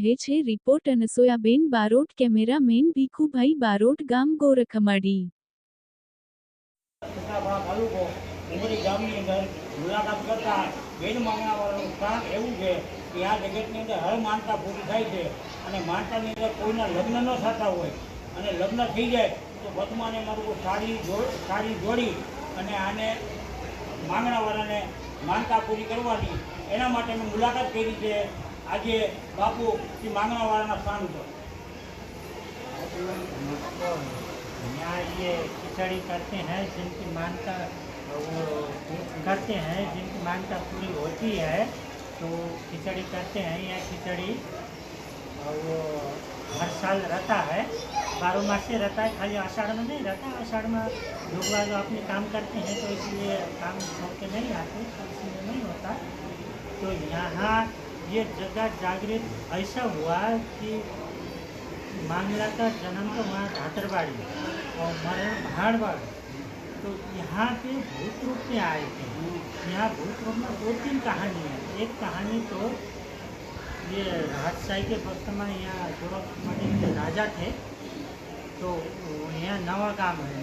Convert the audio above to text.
કહે છે report અનસોયાબેન Barot, cameraman Bhikhubhai Barot, ગામ ગોરખમાડી। તાલુકો ઉમરી ગામની અંદર મુલાકાત કરતા બેન માંગણાવાળાનું કારણ એવું છે કે આ જગતની અંદર હર માનતા પૂરી થાય છે અને માનતાની અંદર કોઈના લગ્ન ન થતા હોય અને લગ્ન થઈ જાય તો બસમાને મારું સાડી જોડી અને આને માંગણાવાળાને માનતા પૂરી કરવાની એના માટે મેં મુલાકાત કરી છે આજે બાપુ શ્રી માંગણાવાળાના સ્થાન ઉપર। यहाँ ये खिचड़ी करते हैं जिनकी मानता वो करते हैं, जिनकी मानता पूरी होती है तो खिचड़ी करते हैं। यह खिचड़ी वो हर साल रहता है, 12 मास से रहता है, खाली आषाढ़ में नहीं रहता। आषाढ़ में लोग जो अपने काम करते हैं तो इसलिए काम छोड़ के नहीं आते, तो इसलिए नहीं होता। तो यहाँ ये जगह जागृत ऐसा हुआ कि मांगला का जन्म तो वहाँ ढाटरबाड़ी और मरण भाड़बाड़। तो यहाँ पे भूत रूप में आए थे। यहाँ भूत रूप में 2-3 कहानी है। एक कहानी तो ये राजशाही के वक्त में यहाँ गोरखमाड़ी के राजा थे, तो यहाँ नवा गांव है,